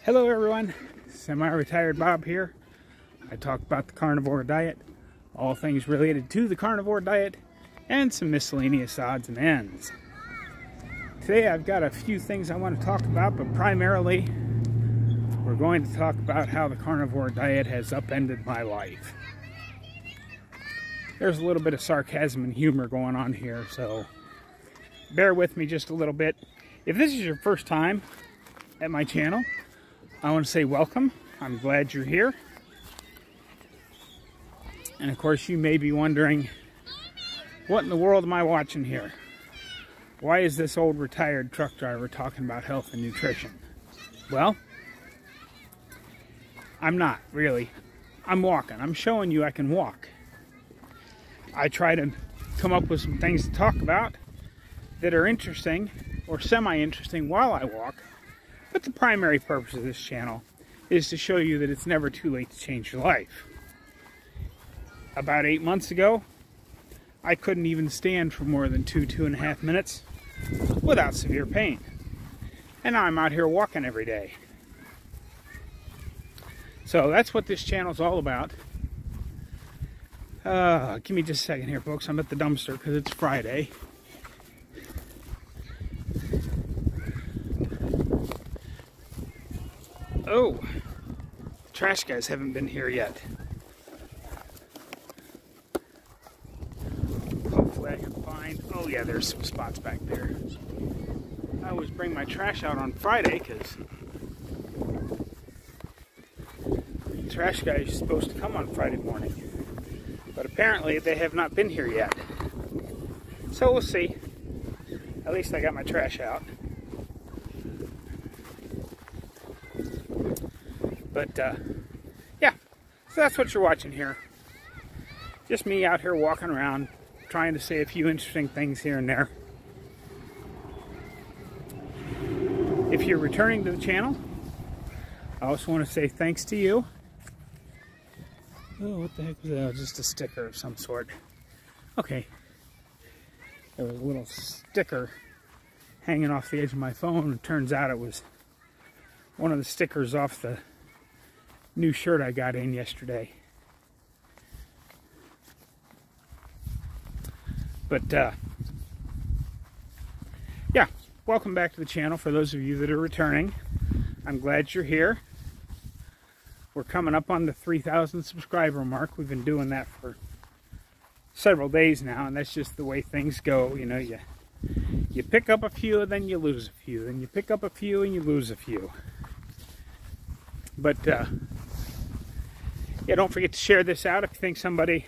Hello everyone, semi-retired Bob here. I talk about the carnivore diet, all things related to the carnivore diet, and some miscellaneous odds and ends. Today I've got a few things I want to talk about, but primarily we're going to talk about how the carnivore diet has upended my life. There's a little bit of sarcasm and humor going on here, so bear with me just a little bit. If this is your first time at my channel, I want to say welcome. I'm glad you're here. And of course you may be wondering, what in the world am I watching here? Why is this old retired truck driver talking about health and nutrition? Well, I'm not really. I'm walking. I'm showing you I can walk. I try to come up with some things to talk about that are interesting or semi-interesting while I walk. But the primary purpose of this channel is to show you that it's never too late to change your life. About 8 months ago, I couldn't even stand for more than 2.5 minutes without severe pain. And now I'm out here walking every day. So that's what this channel is all about. Give me just a second here, folks. I'm at the dumpster because it's Friday. Oh, trash guys haven't been here yet. Hopefully I can find, oh yeah, there's some spots back there. I always bring my trash out on Friday because the trash guy is supposed to come on Friday morning. But apparently they have not been here yet. So we'll see. At least I got my trash out. But, yeah, so that's what you're watching here. Just me out here walking around, trying to say a few interesting things here and there. If you're returning to the channel, I also want to say thanks to you. Oh, what the heck was that? Oh, just a sticker of some sort. Okay. There was a little sticker hanging off the edge of my phone. It turns out it was one of the stickers off the new shirt I got in yesterday. But, yeah, welcome back to the channel for those of you that are returning. I'm glad you're here. We're coming up on the 3,000 subscriber mark. We've been doing that for several days now, and that's just the way things go. You know, you pick up a few, and then you lose a few. Then you pick up a few, and you lose a few. But, yeah, don't forget to share this out if you think somebody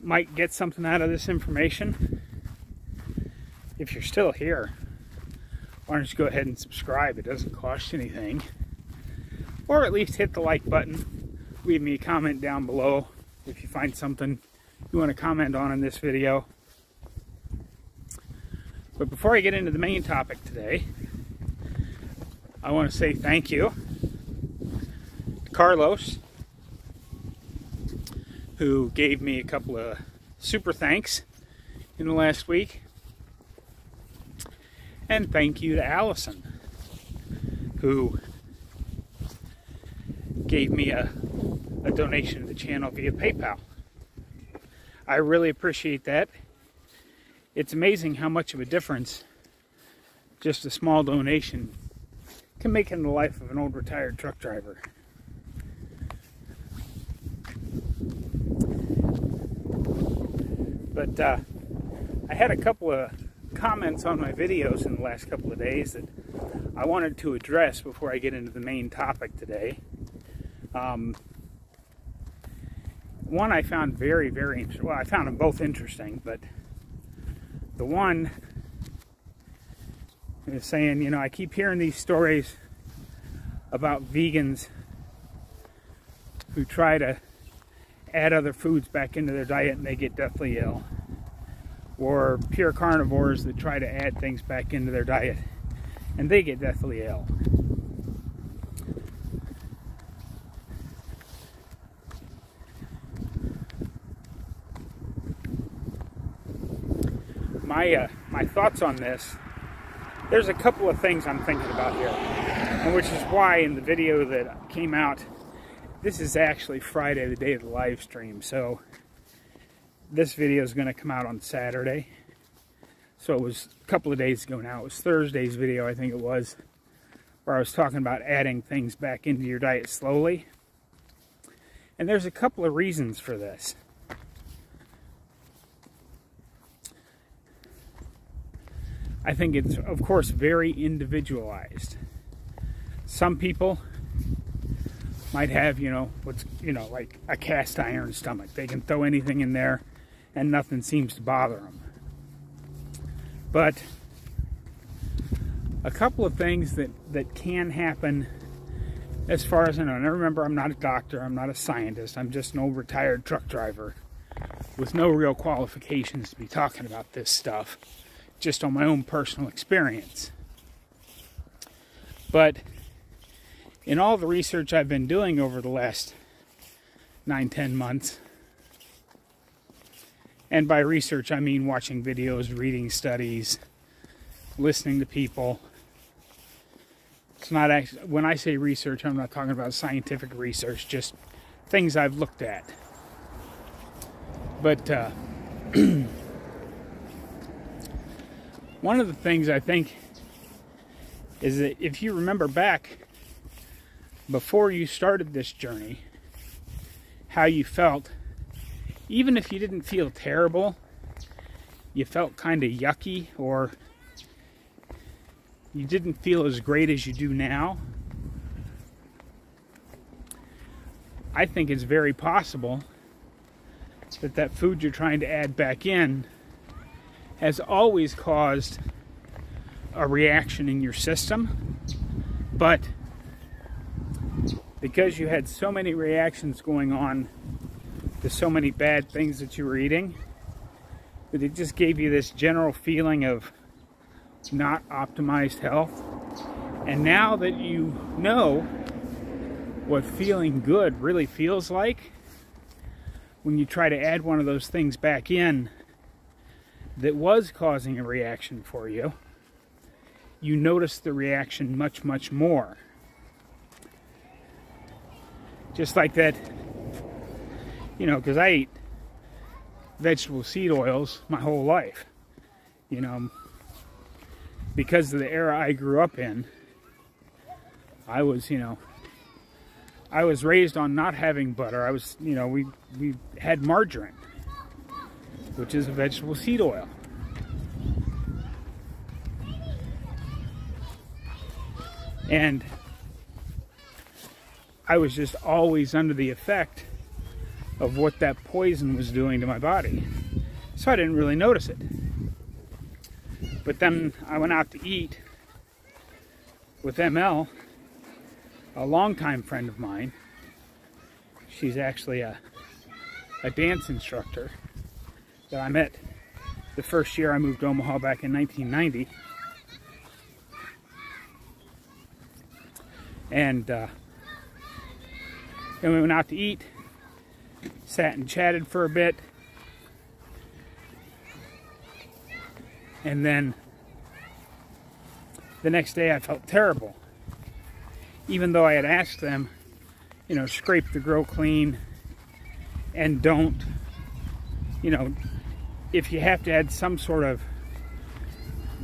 might get something out of this information. If you're still here, why don't you go ahead and subscribe? It doesn't cost you anything. Or at least hit the like button. Leave me a comment down below if you find something you want to comment on in this video. But before I get into the main topic today, I want to say thank you to Carlos, who gave me a couple of super thanks in the last week. And thank you to Allison, who gave me a donation to the channel via PayPal. I really appreciate that. It's amazing how much of a difference just a small donation can make in the life of an old retired truck driver. But I had a couple of comments on my videos in the last couple of days that I wanted to address before I get into the main topic today. One I found very, very interesting. Well, I found them both interesting, but the one is saying, you know, I keep hearing these stories about vegans who try to add other foods back into their diet and they get deathly ill. Or pure carnivores that try to add things back into their diet and they get deathly ill. My thoughts on this there's a couple of things I'm thinking about here, and which is why in the video that came out, this is actually Friday, the day of the live stream, so this video is going to come out on Saturday. So it was a couple of days ago now. It was Thursday's video, I think it was, where I was talking about adding things back into your diet slowly. And there's a couple of reasons for this. I think it's, of course, very individualized. Some people might have, like a cast iron stomach. They can throw anything in there and nothing seems to bother them. But a couple of things that can happen, as far as I know, and I remember I'm not a doctor, I'm not a scientist, I'm just an old retired truck driver with no real qualifications to be talking about this stuff, just on my own personal experience. But in all the research I've been doing over the last 9-10 months, and by research I mean watching videos, reading studies, listening to people. It's not actually, when I say research, I'm not talking about scientific research, just things I've looked at. But one of the things I think is that if you remember back before you started this journey, how you felt, even if you didn't feel terrible, you felt kind of yucky, or you didn't feel as great as you do now. I think it's very possible that that food you're trying to add back in has always caused a reaction in your system, but because you had so many reactions going on to so many bad things that you were eating, that it just gave you this general feeling of not optimized health. And now that you know what feeling good really feels like, when you try to add one of those things back in that was causing a reaction for you, you notice the reaction much, much more. Just like that, because I ate vegetable seed oils my whole life. Because of the era I grew up in, I was, I was raised on not having butter. I was, we had margarine, which is a vegetable seed oil. And I was just always under the effect of what that poison was doing to my body. So I didn't really notice it. But then I went out to eat with ML, a longtime friend of mine. She's actually a dance instructor that I met the first year I moved to Omaha back in 1990. And we went out to eat, sat and chatted for a bit, and then the next day I felt terrible. Even though I had asked them, scrape the grill clean and don't, if you have to add some sort of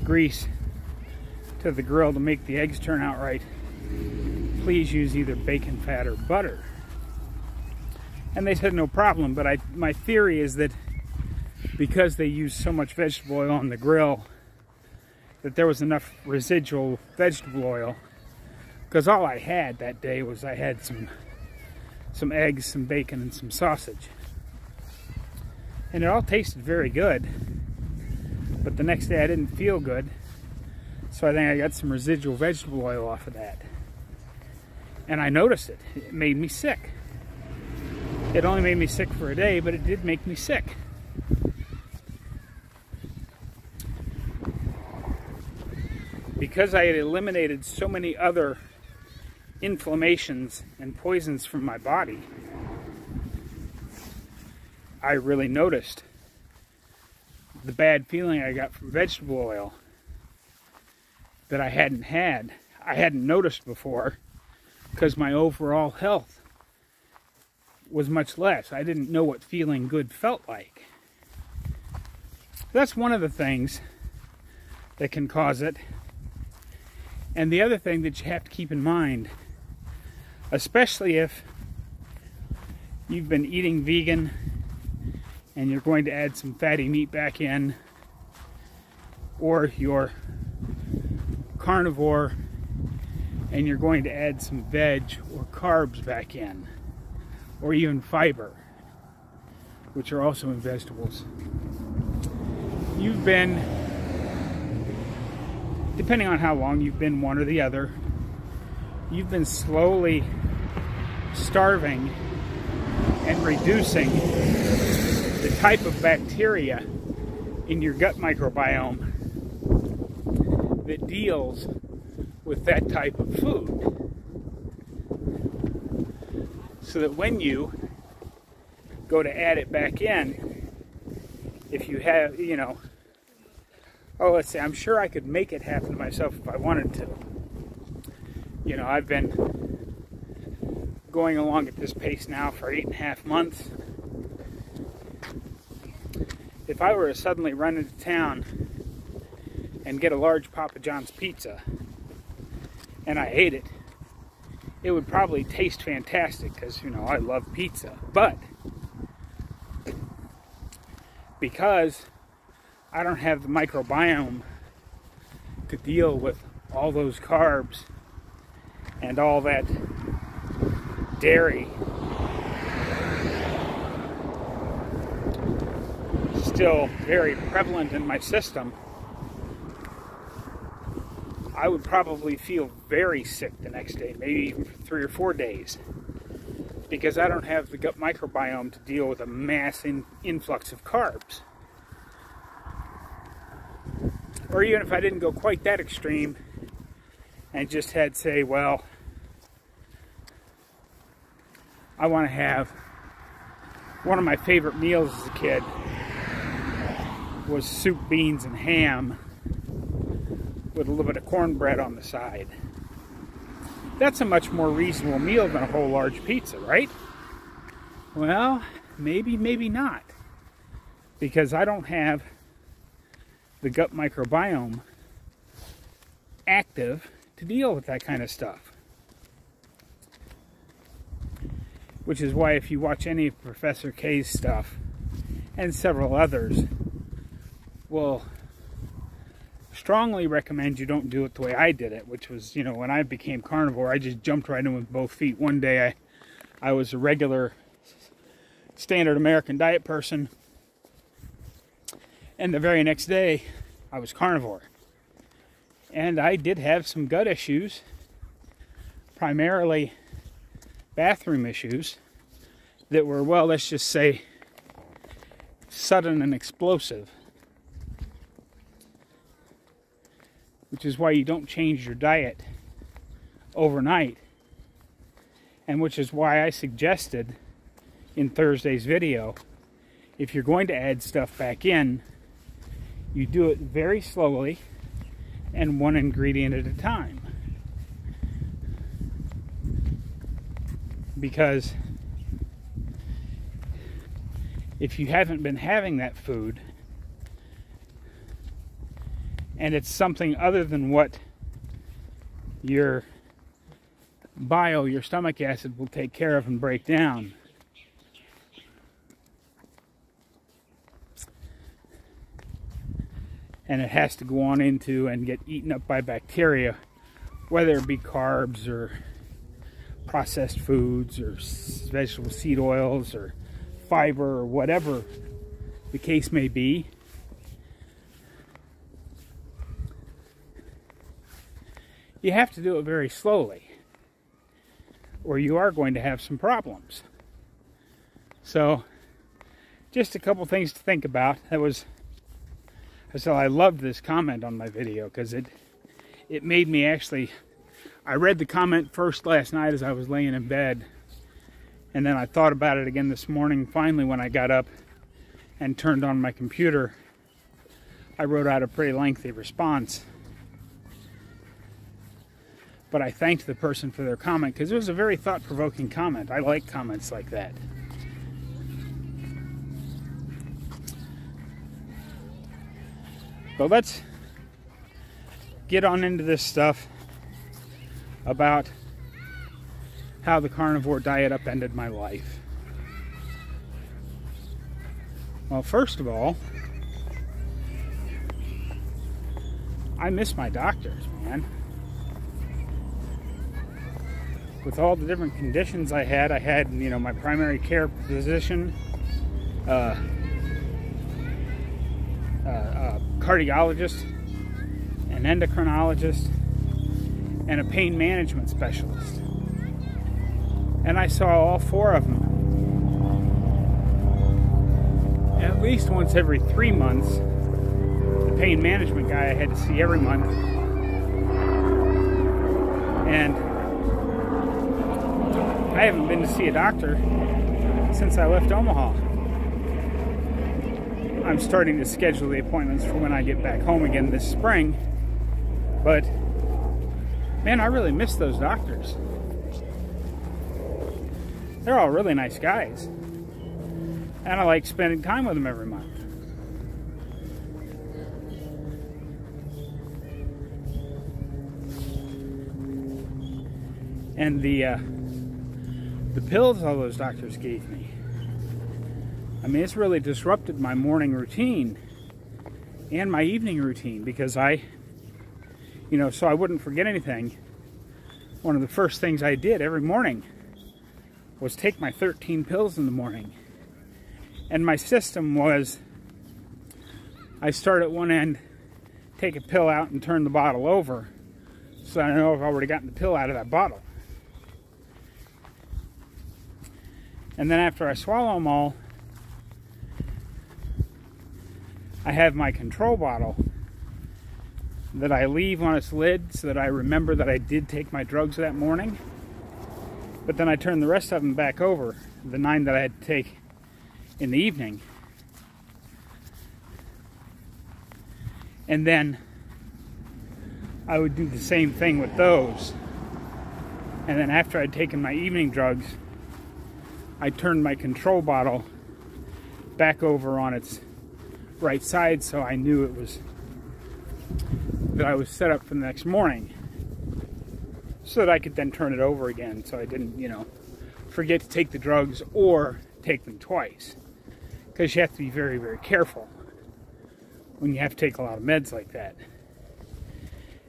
grease to the grill to make the eggs turn out right, please use either bacon fat or butter. And they said no problem, but my theory is that because they used so much vegetable oil on the grill, that there was enough residual vegetable oil. Because all I had that day was I had some eggs, some bacon, and some sausage. And it all tasted very good. But the next day I didn't feel good. So I think I got some residual vegetable oil off of that. And I noticed it. It made me sick. It only made me sick for a day, but it did make me sick. Because I had eliminated so many other inflammations and poisons from my body, I really noticed the bad feeling I got from vegetable oil. that I hadn't noticed before, because my overall health was much less. I didn't know what feeling good felt like. That's one of the things that can cause it. And the other thing that you have to keep in mind, especially if you've been eating vegan and you're going to add some fatty meat back in, or you're carnivore and you're going to add some veg or carbs back in, or even fiber, which are also in vegetables. You've been, depending on how long you've been one or the other, you've been slowly starving and reducing the type of bacteria in your gut microbiome that deals with that type of food. So that when you go to add it back in, if you have, let's say, I'm sure I could make it happen to myself if I wanted to. I've been going along at this pace now for 8.5 months. If I were to suddenly run into town and get a large Papa John's pizza, and I ate it, it would probably taste fantastic because, I love pizza. But because I don't have the microbiome to deal with all those carbs and all that dairy still very prevalent in my system, I would probably feel very sick the next day, maybe even for 3 or 4 days, because I don't have the gut microbiome to deal with a mass influx of carbs. Or even if I didn't go quite that extreme and just had, say, well, I want to have one of my favorite meals as a kid was soup, beans, and ham with a little bit of cornbread on the side. That's a much more reasonable meal than a whole large pizza, right? Well, maybe, maybe not. Because I don't have the gut microbiome active to deal with that kind of stuff. Which is why if you watch any of Professor K's stuff, and several others, will strongly recommend you don't do it the way I did it, which was, when I became carnivore, I just jumped right in with both feet. One day I was a regular standard American diet person, and the very next day I was carnivore. And I did have some gut issues, primarily bathroom issues, that were, well, let's just say, sudden and explosive. Which is why you don't change your diet overnight. And which is why I suggested in Thursday's video, if you're going to add stuff back in, you do it very slowly and one ingredient at a time. Because if you haven't been having that food, and it's something other than what your your stomach acid will take care of and break down, and it has to go on into and get eaten up by bacteria, whether it be carbs or processed foods or vegetable seed oils or fiber or whatever the case may be, you have to do it very slowly, or you are going to have some problems. So, just a couple things to think about. I loved this comment on my video because it made me actually. I read the comment first last night as I was laying in bed, and then I thought about it again this morning. Finally, when I got up and turned on my computer, I wrote out a pretty lengthy response But I thanked the person for their comment because it was a very thought-provoking comment. I like comments like that. But let's get on into this stuff about how the carnivore diet upended my life. Well, first of all, I miss my doctors, man. With all the different conditions I had, you know, my primary care physician, cardiologist, an endocrinologist, and a pain management specialist. And I saw all four of them at least once every 3 months. The pain management guy I had to see every month. And I haven't been to see a doctor since I left Omaha. I'm starting to schedule the appointments for when I get back home again this spring. But, man, I really miss those doctors. They're all really nice guys. And I like spending time with them every month. And the pills all those doctors gave me, I mean, it's really disrupted my morning routine and my evening routine because you know, so I wouldn't forget anything. One of the first things I did every morning was take my 13 pills in the morning. And my system was, I start at one end, take a pill out and turn the bottle over so I know I've already gotten the pill out of that bottle. And then after I swallow them all, I have my control bottle that I leave on its lid so that I remember that I did take my drugs that morning. But then I turn the rest of them back over, the 9 that I had to take in the evening. And then I would do the same thing with those. And then after I'd taken my evening drugs, I turned my control bottle back over on its right side so I knew it was, that I was set up for the next morning, so that I could then turn it over again so I didn't, you know, forget to take the drugs or take them twice. Because you have to be very, very careful when you have to take a lot of meds like that.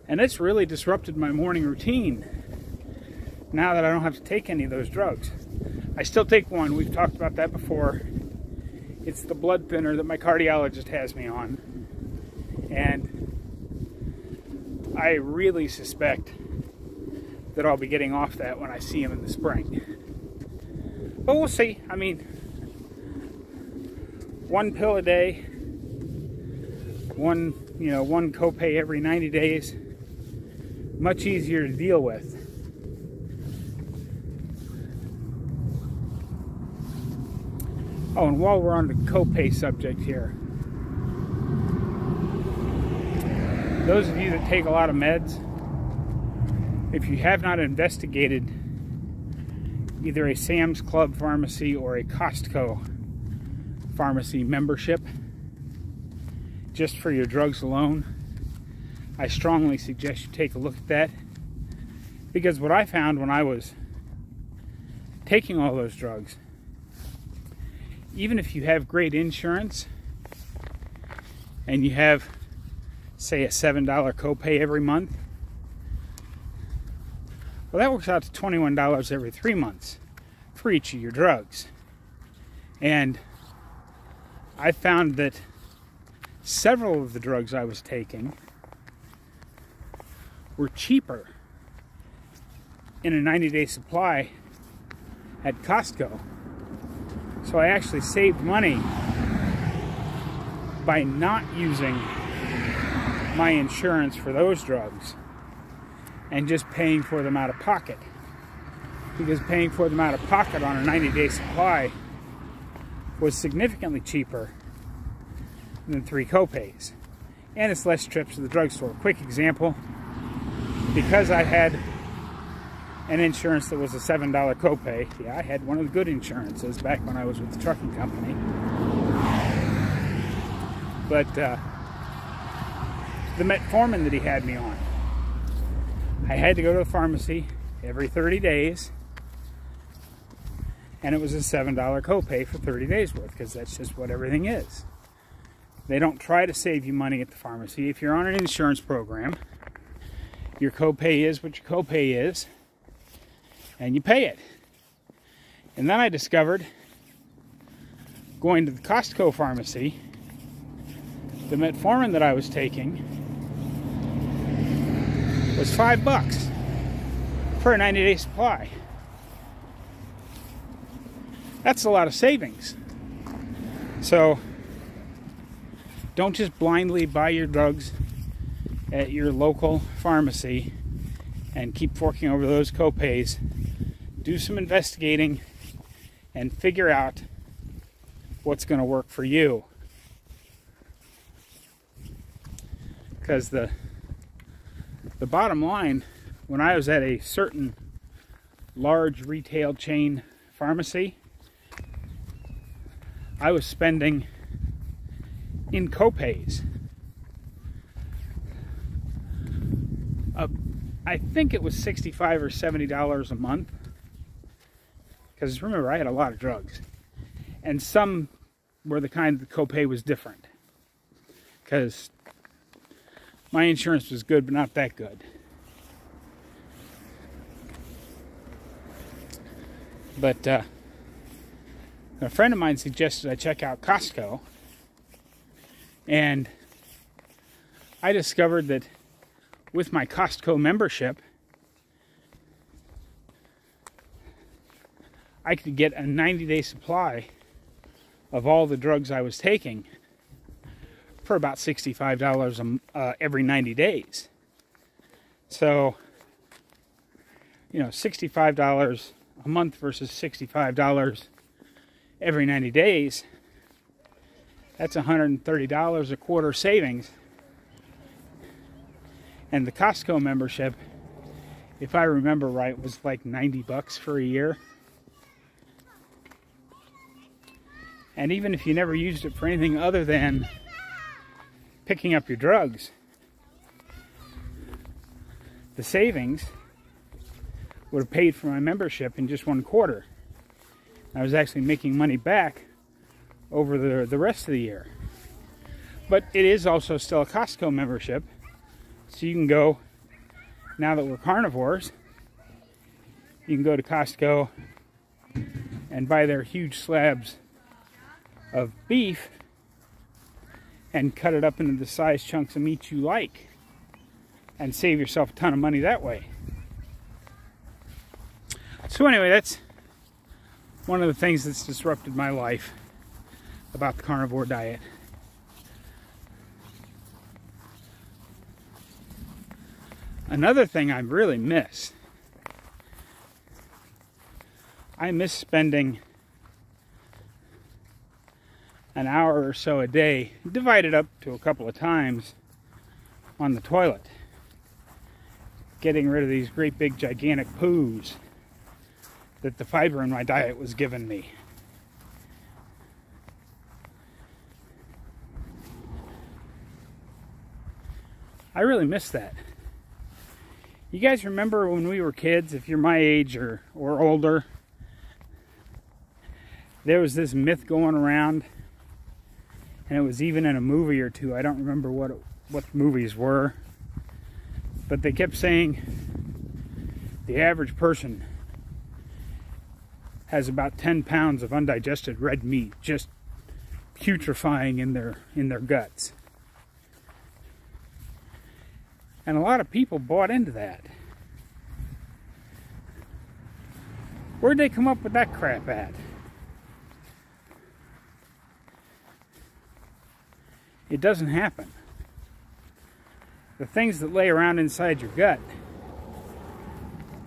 And it's really disrupted my morning routine now that I don't have to take any of those drugs. I still take one. We've talked about that before. It's the blood thinner that my cardiologist has me on. And I really suspect that I'll be getting off that when I see him in the spring. But we'll see. I mean, 1 pill a day, one copay every 90 days, much easier to deal with. Oh, and while we're on the copay subject here, those of you that take a lot of meds, if you have not investigated either a Sam's Club pharmacy or a Costco pharmacy membership just for your drugs alone, I strongly suggest you take a look at that. Because what I found when I was taking all those drugs, even if you have great insurance and you have, say, a $7 copay every month, well, that works out to $21 every 3 months for each of your drugs. And I found that several of the drugs I was taking were cheaper in a 90-day supply at Costco. So I actually saved money by not using my insurance for those drugs and just paying for them out of pocket. Because paying for them out of pocket on a 90-day supply was significantly cheaper than 3 copays. And it's less trips to the drugstore. Quick example, because I had an insurance that was a $7 copay. Yeah, I had one of the good insurances back when I was with the trucking company. But the metformin that he had me on, I had to go to the pharmacy every 30 days, and it was a $7 copay for 30 days worth, because that's just what everything is. They don't try to save you money at the pharmacy. If you're on an insurance program, your copay is what your copay is, and you pay it. And then I discovered, going to the Costco pharmacy, the metformin that I was taking was $5 for a 90-day supply. That's a lot of savings. So don't just blindly buy your drugs at your local pharmacy and keep forking over those copays. Do some investigating and figure out what's going to work for you. Because the bottom line, when I was at a certain large retail chain pharmacy, I was spending in copays I think it was $65 or $70 a month, because remember, I had a lot of drugs, and some were the kind the copay was different, because my insurance was good but not that good. But a friend of mine suggested I check out Costco, and I discovered that with my Costco membership, I could get a 90-day supply of all the drugs I was taking for about $65 every 90 days. So, you know, $65 a month versus $65 every 90 days, that's $130 a quarter savings. And the Costco membership, if I remember right, was like $90 for a year. And even if you never used it for anything other than picking up your drugs, the savings would have paid for my membership in just 1 quarter. I was actually making money back over the rest of the year. But it is also still a Costco membership. So you can go, now that we're carnivores, you can go to Costco and buy their huge slabs of beef and cut it up into the size chunks of meat you like and save yourself a ton of money that way. So anyway, that's one of the things that's disrupted my life about the carnivore diet. Another thing I really miss, I miss spending an hour or so a day, divided up to a couple of times, on the toilet, getting rid of these great big gigantic poos that the fiber in my diet was giving me. I really miss that. You guys remember when we were kids, if you're my age or older, there was this myth going around, and it was even in a movie or two. I don't remember what movies were, but they kept saying the average person has about 10 pounds of undigested red meat just putrefying in their guts. And a lot of people bought into that. Where'd they come up with that crap at? It doesn't happen. The things that lay around inside your gut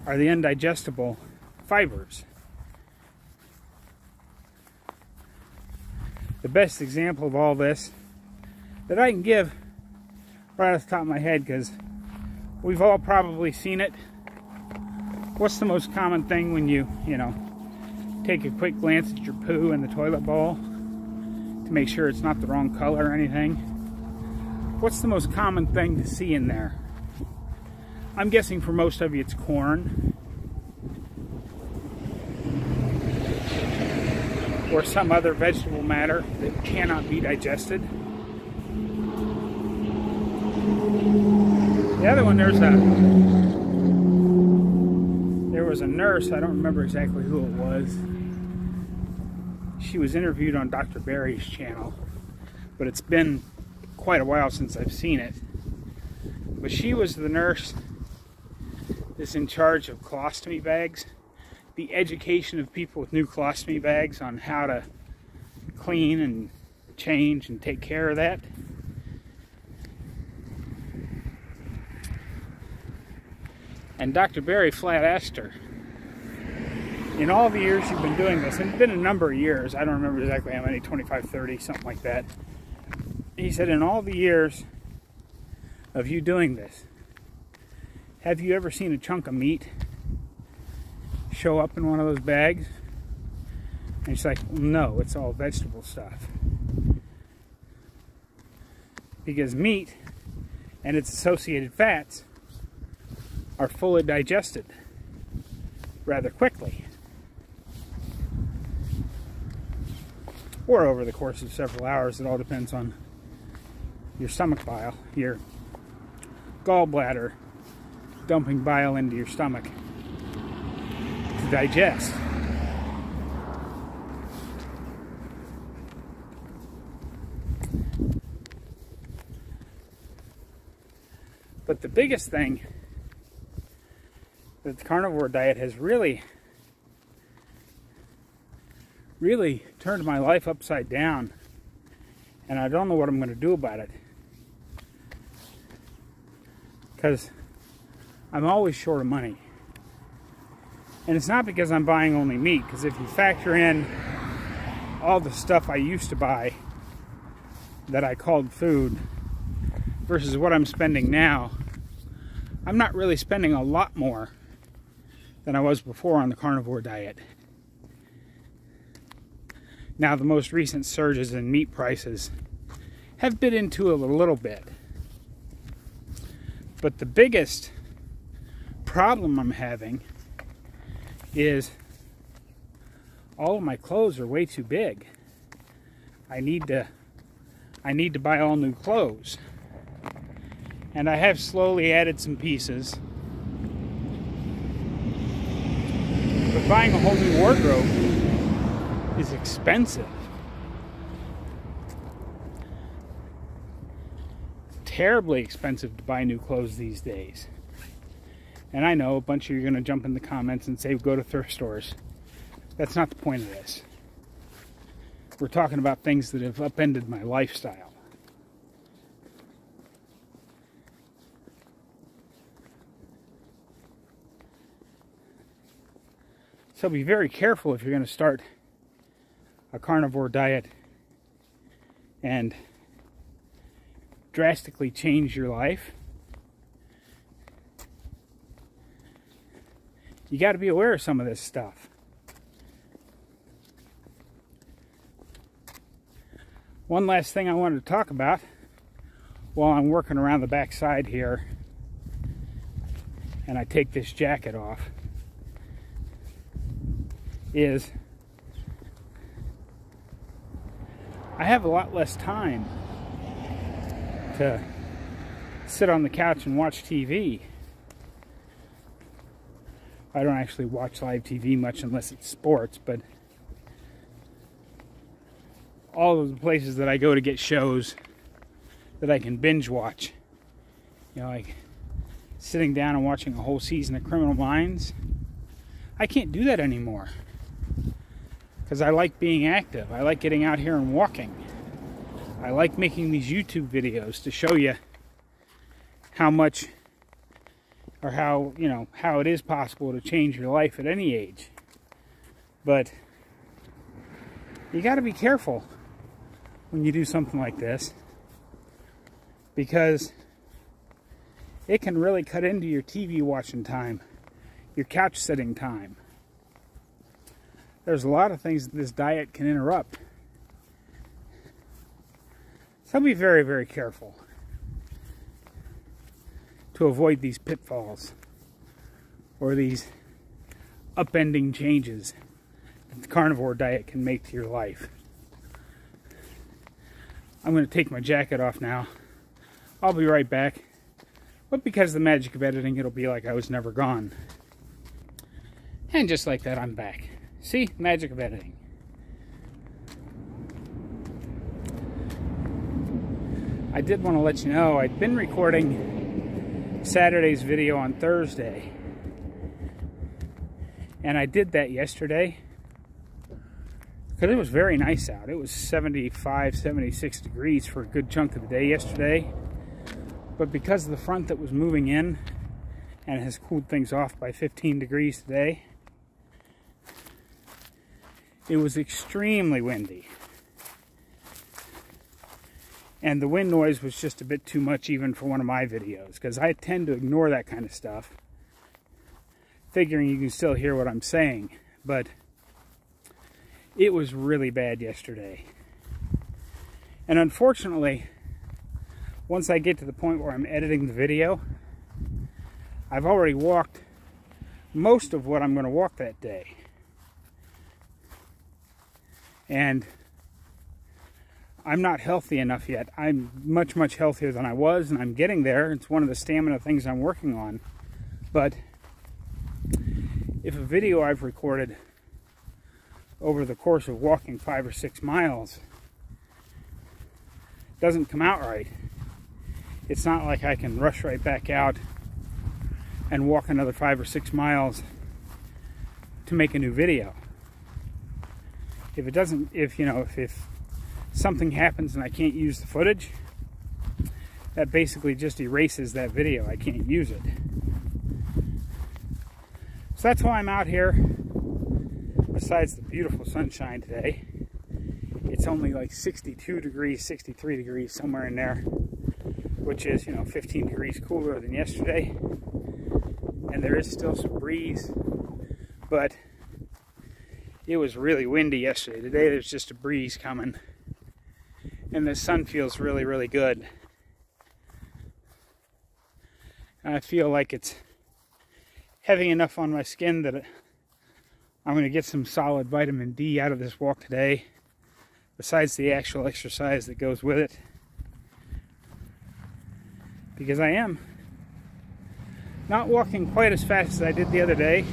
are the undigestible fibers. The best example of all this that I can give right off the top of my head, because we've all probably seen it, What's the most common thing when you take a quick glance at your poo in the toilet bowl to make sure it's not the wrong color or anything? What's the most common thing to see in there? I'm guessing for most of you it's corn. Or some other vegetable matter that cannot be digested. The other one, there was a nurse, I don't remember exactly who it was. She was interviewed on Dr. Barry's channel, but it's been quite a while since I've seen it. But she was the nurse that's in charge of colostomy bags, the education of people with new colostomy bags on how to clean and change and take care of that. And Dr. Barry flat asked her, in all the years you've been doing this, and it's been a number of years, I don't remember exactly how many, 25, 30, something like that. He said, in all the years of you doing this, have you ever seen a chunk of meat show up in one of those bags? And she's like, no, it's all vegetable stuff. Because meat and its associated fats are fully digested rather quickly, or over the course of several hours. It all depends on your stomach bile, your gallbladder dumping bile into your stomach to digest. But the biggest thing that the carnivore diet has really turned my life upside down, and I don't know what I'm going to do about it, because I'm always short of money. And it's not because I'm buying only meat, because if you factor in all the stuff I used to buy that I called food versus what I'm spending now, I'm not really spending a lot more than I was before on the carnivore diet. Now, the most recent surges in meat prices have bit into it a little bit. But the biggest problem I'm having is all of my clothes are way too big. I need to buy all new clothes. And I have slowly added some pieces. But buying a whole new wardrobe is expensive. It's terribly expensive to buy new clothes these days. And I know a bunch of you are going to jump in the comments and say go to thrift stores. That's not the point of this. We're talking about things that have upended my lifestyle. So be very careful if you're going to start a carnivore diet and drastically change your life. You got to be aware of some of this stuff. One last thing I wanted to talk about while I'm working around the back side here and I take this jacket off is I have a lot less time to sit on the couch and watch TV. I don't actually watch live TV much unless it's sports, but all of the places that I go to get shows that I can binge watch, you know, like sitting down and watching a whole season of Criminal Minds, I can't do that anymore. Because I like being active. I like getting out here and walking. I like making these YouTube videos to show you how much, or how, you know, how it is possible to change your life at any age. But you got to be careful when you do something like this, because it can really cut into your TV watching time your couch sitting time. There's a lot of things that this diet can interrupt. So be very, very careful to avoid these pitfalls or these upending changes that the carnivore diet can make to your life. I'm going to take my jacket off now. I'll be right back. But because of the magic of editing, it'll be like I was never gone. And just like that, I'm back. See? Magic of editing. I did want to let you know I'd been recording Saturday's video on Thursday. And I did that yesterday because it was very nice out. It was 75, 76 degrees for a good chunk of the day yesterday. But because of the front that was moving in and has cooled things off by 15 degrees today, it was extremely windy. And the wind noise was just a bit too much even for one of my videos, because I tend to ignore that kind of stuff, figuring you can still hear what I'm saying. But it was really bad yesterday. And unfortunately, once I get to the point where I'm editing the video, I've already walked most of what I'm going to walk that day. And I'm not healthy enough yet. I'm much, much healthier than I was, and I'm getting there. It's one of the stamina things I'm working on. But if a video I've recorded over the course of walking 5 or 6 miles doesn't come out right, it's not like I can rush right back out and walk another 5 or 6 miles to make a new video. If something happens and I can't use the footage, that basically just erases that video. I can't use it. So that's why I'm out here. Besides the beautiful sunshine today, it's only like 62 degrees, 63 degrees, somewhere in there, which is, 15 degrees cooler than yesterday. And there is still some breeze, but it was really windy yesterday. Today there's just a breeze coming, and the sun feels really, really good. And I feel like it's heavy enough on my skin that I'm going to get some solid vitamin D out of this walk today, besides the actual exercise that goes with it. Because I am not walking quite as fast as I did the other day,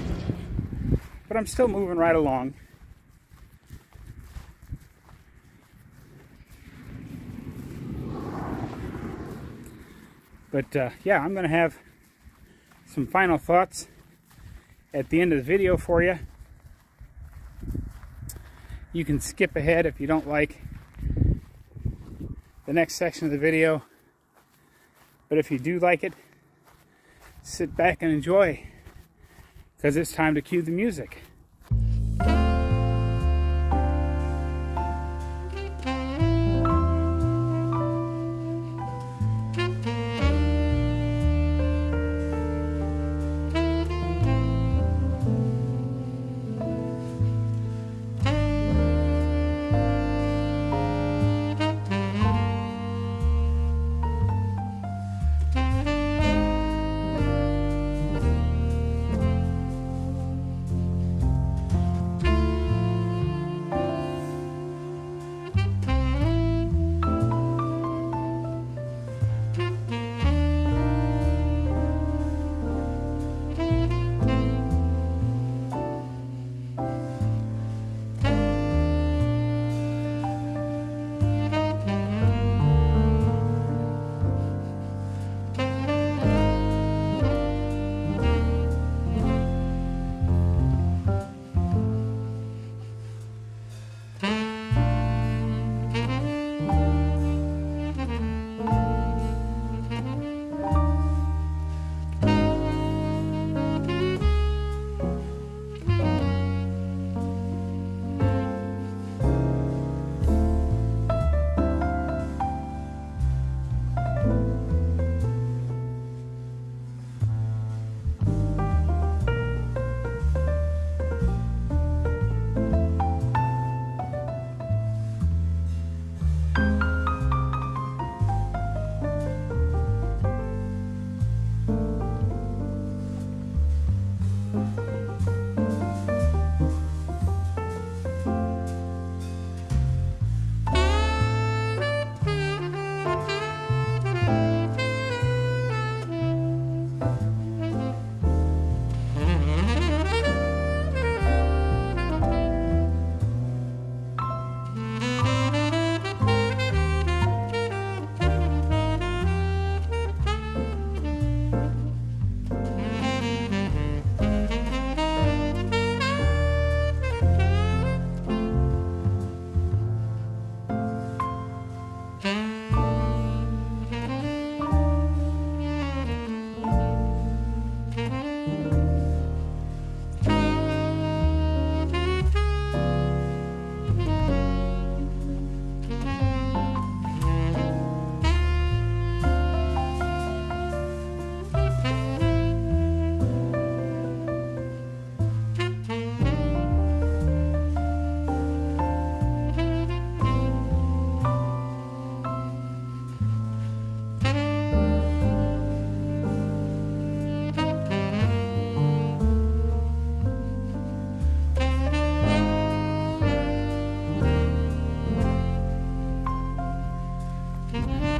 but I'm still moving right along. But yeah, I'm going to have some final thoughts at the end of the video for you. You can skip ahead if you don't like the next section of the video. But if you do like it, sit back and enjoy, because it's time to cue the music.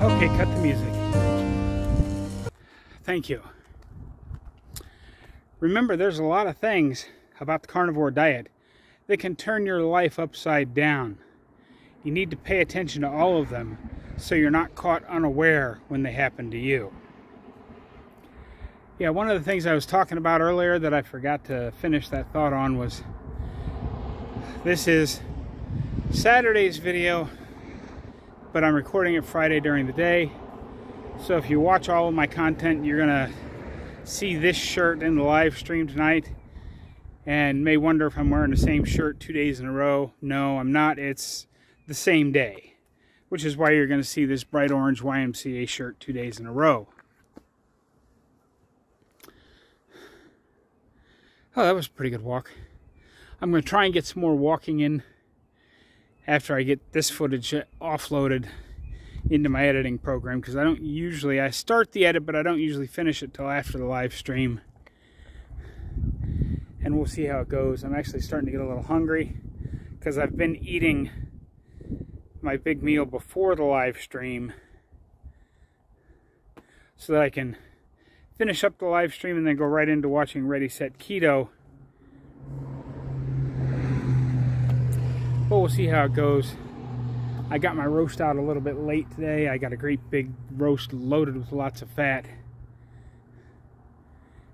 Okay, cut the music. Thank you. Remember, there's a lot of things about the carnivore diet that can turn your life upside down. You need to pay attention to all of them so you're not caught unaware when they happen to you. Yeah, one of the things I was talking about earlier that I forgot to finish that thought on was, this is Saturday's video, but I'm recording it Friday during the day. So if you watch all of my content, you're gonna see this shirt in the live stream tonight and may wonder if I'm wearing the same shirt 2 days in a row. No, I'm not. It's the same day, which is why you're gonna see this bright orange YMCA shirt 2 days in a row. Oh, that was a pretty good walk. I'm gonna try and get some more walking in after I get this footage offloaded into my editing program, because I start the edit, but I don't usually finish it till after the live stream. And we'll see how it goes. I'm actually starting to get a little hungry because I've been eating my big meal before the live stream so that I can finish up the live stream and then go right into watching Ready, Set, Keto. But we'll see how it goes. I got my roast out a little bit late today. I got a great big roast loaded with lots of fat.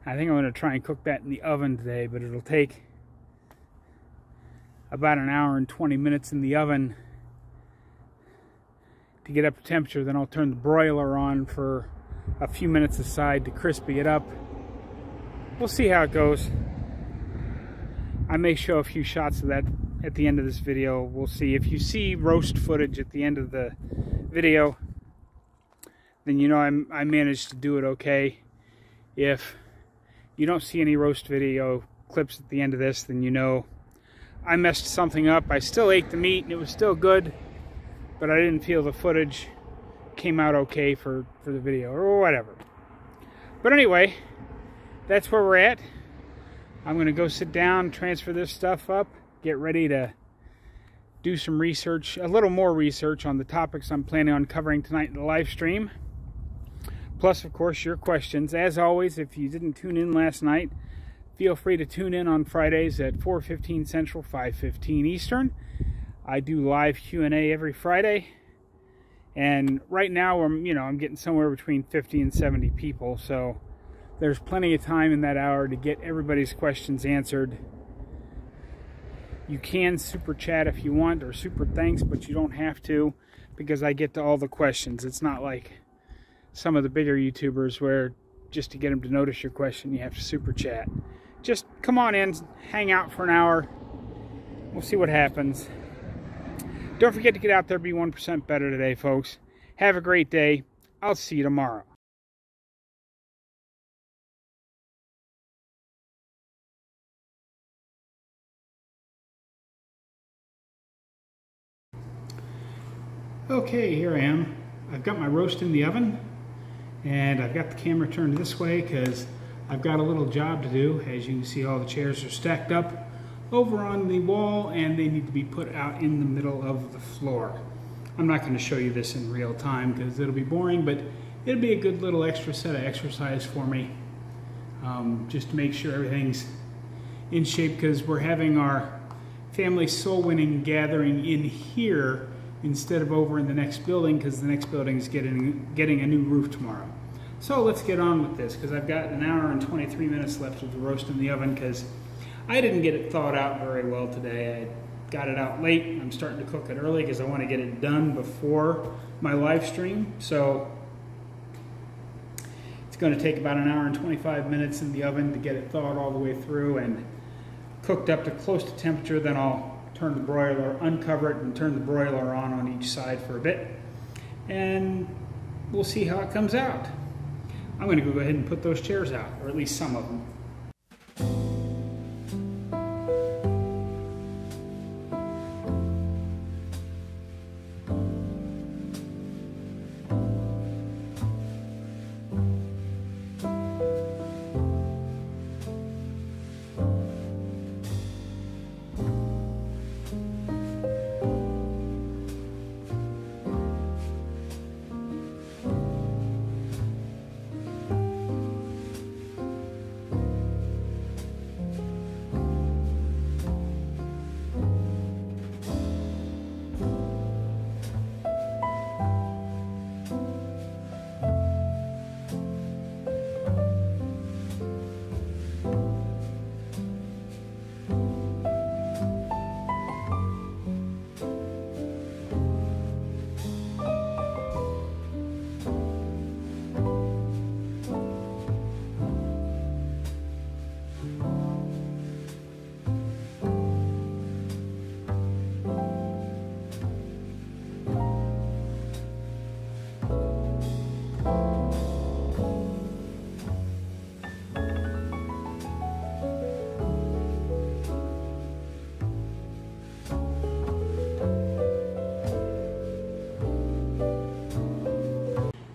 I think I'm going to try and cook that in the oven today, but it'll take about an hour and 20 minutes in the oven to get up to temperature. Then I'll turn the broiler on for a few minutes aside to crispy it up. We'll see how it goes. I may show a few shots of that at the end of this video. We'll see. If you see roast footage at the end of the video, then you know I managed to do it okay. If you don't see any roast video clips at the end of this, then you know I messed something up. I still ate the meat and it was still good, but I didn't feel the footage came out okay for the video or whatever. But anyway, that's where we're at. I'm going to go sit down, transfer this stuff up, get ready to do some research, a little more research on the topics I'm planning on covering tonight in the live stream. Plus, of course, your questions. As always, if you didn't tune in last night, feel free to tune in on Fridays at 4:15 Central, 5:15 Eastern. I do live Q&A every Friday. And right now, I'm getting somewhere between 50 and 70 people, so there's plenty of time in that hour to get everybody's questions answered. You can super chat if you want, or super thanks, but you don't have to, because I get to all the questions. It's not like some of the bigger YouTubers where just to get them to notice your question, you have to super chat. Just come on in, hang out for an hour. We'll see what happens. Don't forget to get out there, be 1% better today, folks. Have a great day. I'll see you tomorrow. Okay, here I am. I've got my roast in the oven, and I've got the camera turned this way because I've got a little job to do. As you can see, all the chairs are stacked up over on the wall and they need to be put out in the middle of the floor. I'm not going to show you this in real time because it'll be boring, but it'll be a good little extra set of exercise for me, just to make sure everything's in shape, because we're having our family soul winning gathering in here instead of over in the next building, because the next building is getting a new roof tomorrow. So let's get on with this, because I've got an hour and 23 minutes left of the roast in the oven, because I didn't get it thawed out very well today. I got it out late. I'm starting to cook it early because I want to get it done before my live stream. So it's going to take about an hour and 25 minutes in the oven to get it thawed all the way through and cooked up to close to temperature. Then I'll turn the broiler, uncover it, and turn the broiler on each side for a bit. And we'll see how it comes out. I'm going to go ahead and put those chairs out, or at least some of them.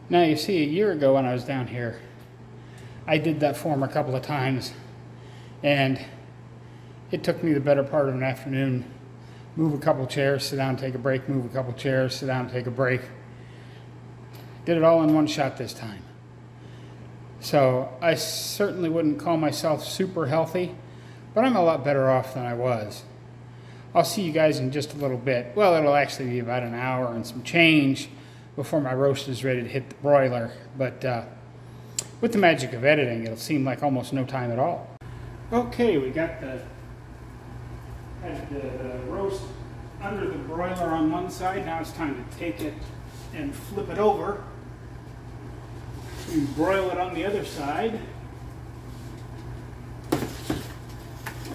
Now you see, a year ago when I was down here, I did that form a couple of times, and it took me the better part of an afternoon. Move a couple chairs, sit down, take a break, move a couple chairs, sit down, take a break. Did it all in one shot this time. So I certainly wouldn't call myself super healthy, but I'm a lot better off than I was. I'll see you guys in just a little bit. Well, it'll actually be about an hour and some change before my roast is ready to hit the broiler. But with the magic of editing, it'll seem like almost no time at all. Okay, we got the roast under the broiler on one side. Now it's time to take it and flip it over and broil it on the other side.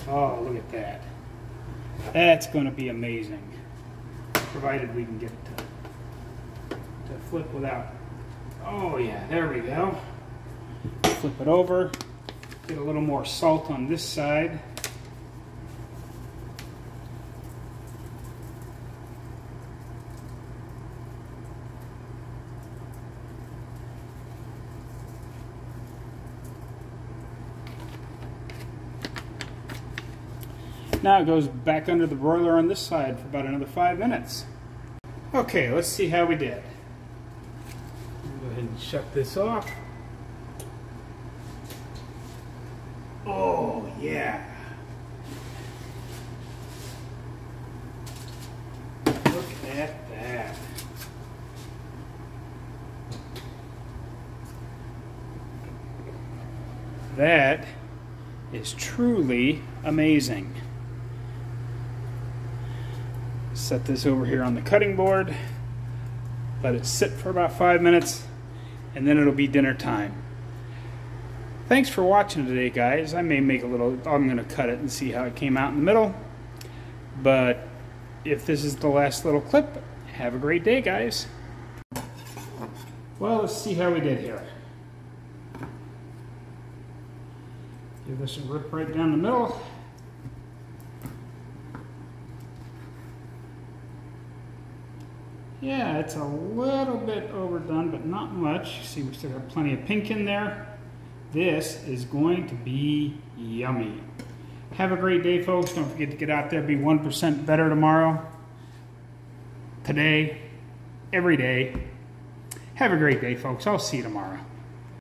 Oh, look at that. That's going to be amazing, provided we can get it to flip without. Oh yeah, there we go. Flip it over, get a little more salt on this side. Now it goes back under the broiler on this side for about another 5 minutes. Okay, let's see how we did. Go ahead and shut this off. Oh, yeah. Look at that. That is truly amazing. Set this over here on the cutting board. Let it sit for about 5 minutes, and then it'll be dinner time. Thanks for watching today, guys. I may make a little, I'm going to cut it and see how it came out in the middle. But if this is the last little clip, have a great day, guys. Well, let's see how we did here. Give this a rip right down the middle. Yeah, it's a little bit overdone, but not much. See, we still have plenty of pink in there. This is going to be yummy. Have a great day, folks. Don't forget to get out there, be 1% better tomorrow, today, every day. Have a great day, folks. I'll see you tomorrow.